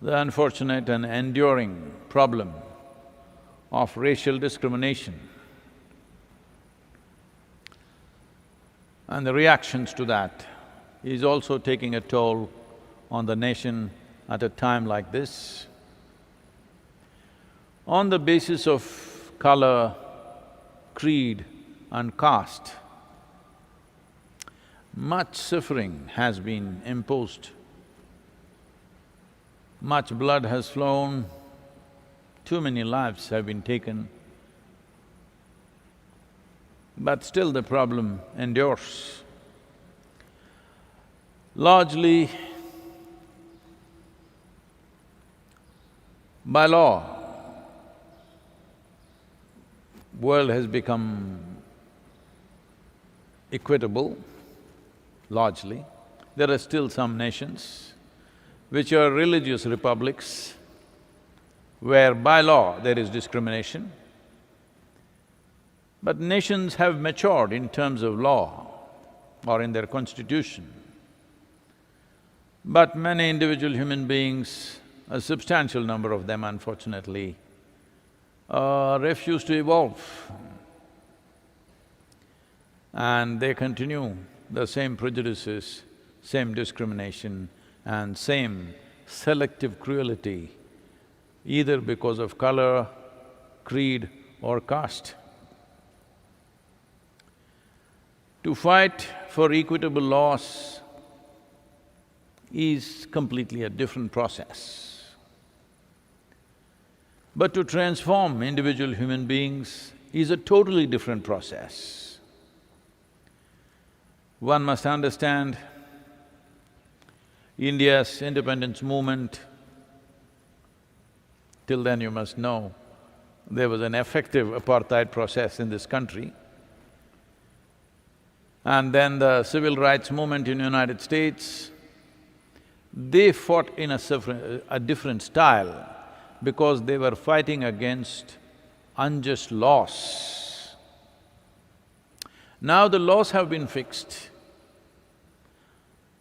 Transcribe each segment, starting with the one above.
the unfortunate and enduring problem of racial discrimination and the reactions to that is also taking a toll on the nation at a time like this. On the basis of color, creed and caste, much suffering has been imposed. Much blood has flown, too many lives have been taken, but still the problem endures. Largely, by law, world has become equitable, largely. There are still some nations which are religious republics where by law there is discrimination. But nations have matured in terms of law or in their constitution. But many individual human beings, a substantial number of them unfortunately, refuse to evolve. And they continue the same prejudices, same discrimination and same selective cruelty, either because of color, creed or caste. To fight for equitable laws is completely a different process. But to transform individual human beings is a totally different process. One must understand India's independence movement. Till then you must know, there was an effective apartheid process in this country. And then the civil rights movement in the United States, they fought in a different style because they were fighting against unjust laws. Now the laws have been fixed,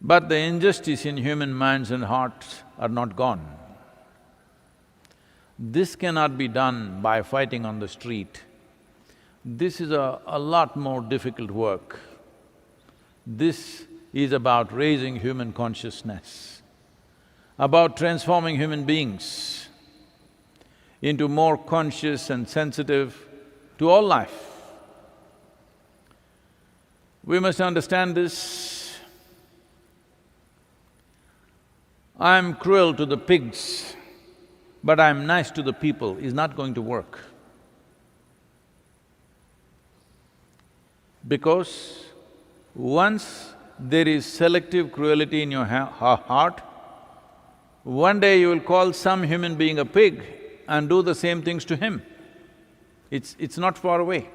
but the injustice in human minds and hearts are not gone. This cannot be done by fighting on the street. This is a lot more difficult work. This is about raising human consciousness, about transforming human beings into more conscious and sensitive to all life. We must understand this. I'm cruel to the pigs, but I'm nice to the people is not going to work. Because once there is selective cruelty in your heart, one day you will call some human being a pig and do the same things to him. It's not far away.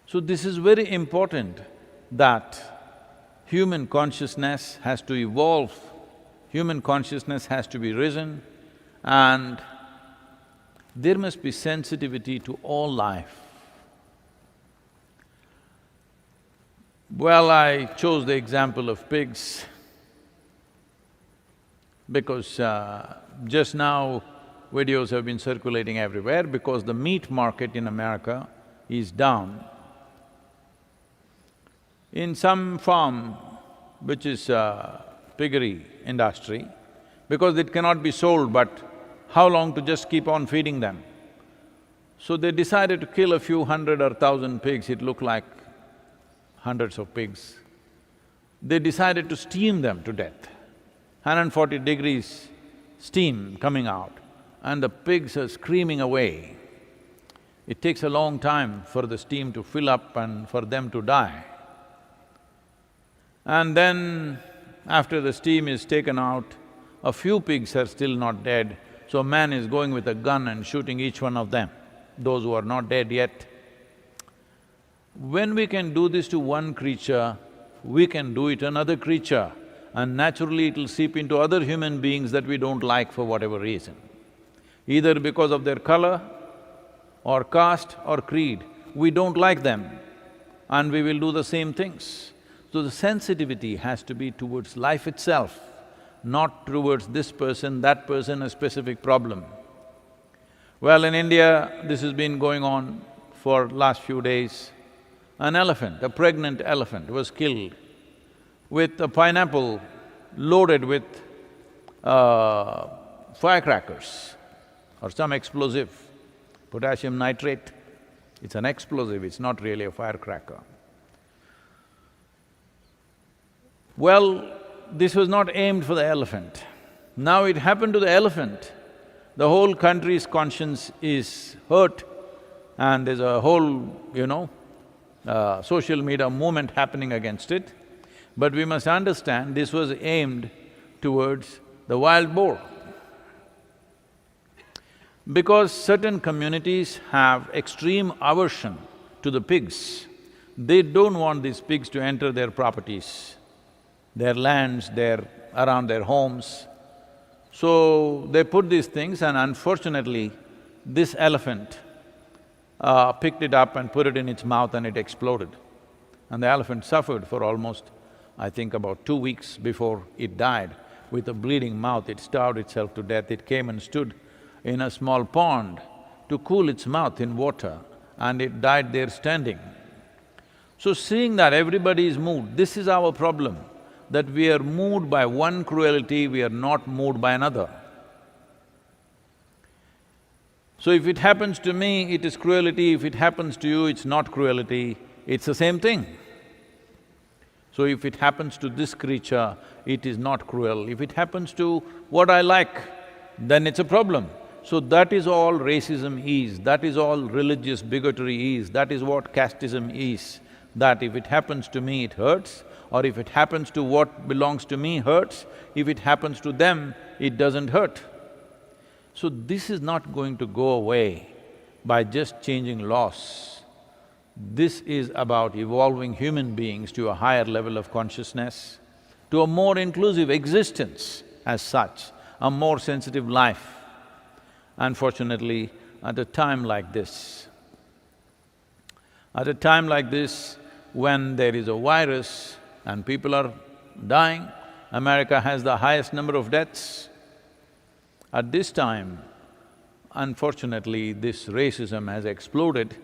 So this is very important that human consciousness has to evolve, human consciousness has to be risen, and there must be sensitivity to all life. Well, I chose the example of pigs because just now videos have been circulating everywhere because the meat market in America is down. In some farm, which is piggery industry, because it cannot be sold, but how long to just keep on feeding them? So they decided to kill a few hundred or thousand pigs, it looked like hundreds of pigs. They decided to steam them to death. 140 degrees steam coming out and the pigs are screaming away. It takes a long time for the steam to fill up and for them to die. And then, after the steam is taken out, a few pigs are still not dead, so man is going with a gun and shooting each one of them, those who are not dead yet. When we can do this to one creature, we can do it to another creature, and naturally it'll seep into other human beings that we don't like for whatever reason. Either because of their color or caste or creed, we don't like them and we will do the same things. So the sensitivity has to be towards life itself, not towards this person, that person, a specific problem. Well, in India, this has been going on for last few days. An elephant, a pregnant elephant, was killed with a pineapple loaded with firecrackers or some explosive, potassium nitrate. It's an explosive, it's not really a firecracker. Well, this was not aimed for the elephant. Now it happened to the elephant. The whole country's conscience is hurt and there's a whole, social media movement happening against it. But we must understand this was aimed towards the wild boar. Because certain communities have extreme aversion to the pigs, they don't want these pigs to enter their properties, their lands, around their homes. So they put these things and unfortunately, this elephant picked it up and put it in its mouth and it exploded. And the elephant suffered for almost, I think about 2 weeks before it died. With a bleeding mouth, it starved itself to death. It came and stood in a small pond to cool its mouth in water and it died there standing. So seeing that everybody is moved, this is our problem, that we are moved by one cruelty, we are not moved by another. So if it happens to me, it is cruelty, if it happens to you, it's not cruelty, it's the same thing. So if it happens to this creature, it is not cruel. If it happens to what I like, then it's a problem. So that is all racism is, that is all religious bigotry is, that is what casteism is. That if it happens to me, it hurts, or if it happens to what belongs to me, hurts. If it happens to them, it doesn't hurt. So this is not going to go away by just changing laws. This is about evolving human beings to a higher level of consciousness, to a more inclusive existence as such, a more sensitive life. Unfortunately, at a time like this, when there is a virus and people are dying, America has the highest number of deaths. At this time, unfortunately, this racism has exploded.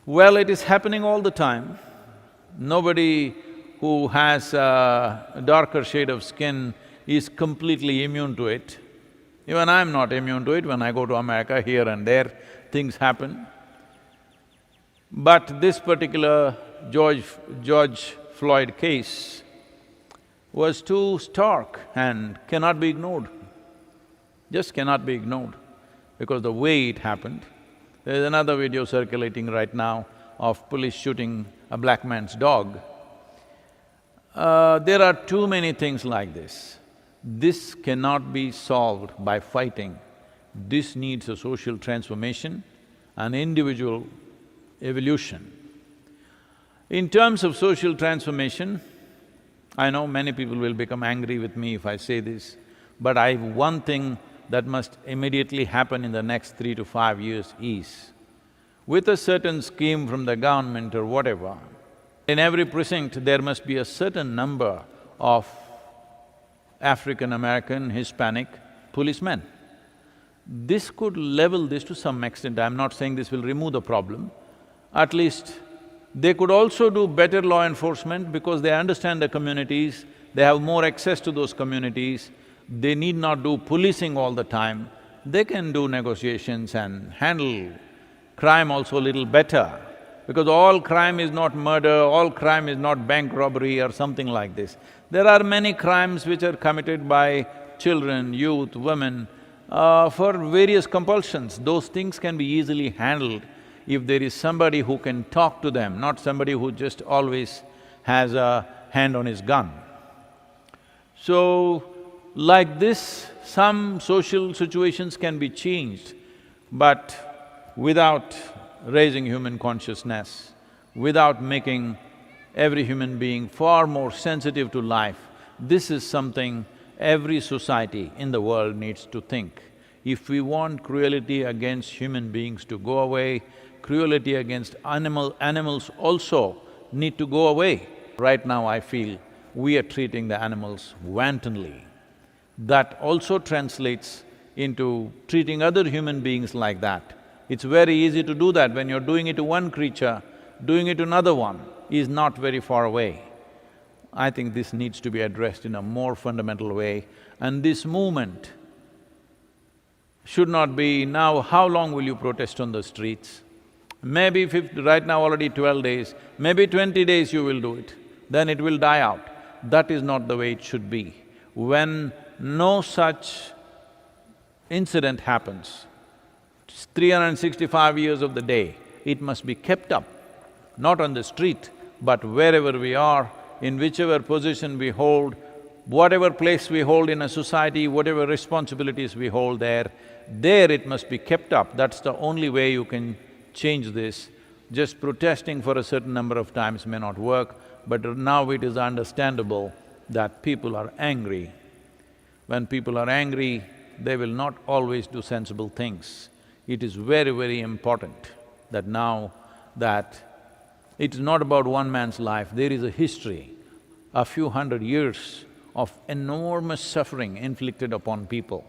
Well, it is happening all the time. Nobody who has a darker shade of skin is completely immune to it. Even I'm not immune to it. When I go to America, here and there, things happen. But this particular George Floyd case was too stark and cannot be ignored, just cannot be ignored, because the way it happened. There is another video circulating right now of police shooting a black man's dog. There are too many things like this. This cannot be solved by fighting. This needs a social transformation, an individual evolution. In terms of social transformation, I know many people will become angry with me if I say this, but one thing that must immediately happen in the next 3 to 5 years is, with a certain scheme from the government or whatever, in every precinct there must be a certain number of African-American, Hispanic policemen. This could level this to some extent. I'm not saying this will remove the problem. At least they could also do better law enforcement because they understand the communities, they have more access to those communities, they need not do policing all the time, they can do negotiations and handle crime also a little better. Because all crime is not murder, all crime is not bank robbery or something like this. There are many crimes which are committed by children, youth, women, for various compulsions. Those things can be easily handled if there is somebody who can talk to them, not somebody who just always has a hand on his gun. So, like this, some social situations can be changed, but without raising human consciousness, without making every human being far more sensitive to life, this is something every society in the world needs to think. If we want cruelty against human beings to go away, cruelty against animals also need to go away. Right now I feel we are treating the animals wantonly. that also translates into treating other human beings like that. It's very easy to do that. When you're doing it to one creature, doing it to another one is not very far away. I think this needs to be addressed in a more fundamental way, and this movement should not be, now how long will you protest on the streets? Maybe right now already 12 days, maybe 20 days you will do it, then it will die out. That is not the way it should be. When no such incident happens, 365 years of the day, it must be kept up, not on the street, but wherever we are, in whichever position we hold, whatever place we hold in a society, whatever responsibilities we hold there it must be kept up. That's the only way you can change this. Just protesting for a certain number of times may not work, but now it is understandable that people are angry. When people are angry, they will not always do sensible things. It is very, very important that now that it's not about one man's life, there is a history, a few hundred years of enormous suffering inflicted upon people.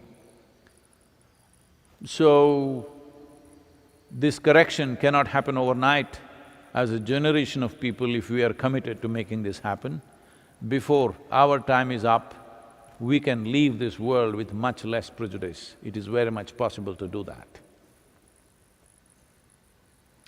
So, this correction cannot happen overnight. As a generation of people, if we are committed to making this happen, before our time is up, we can leave this world with much less prejudice. It is very much possible to do that.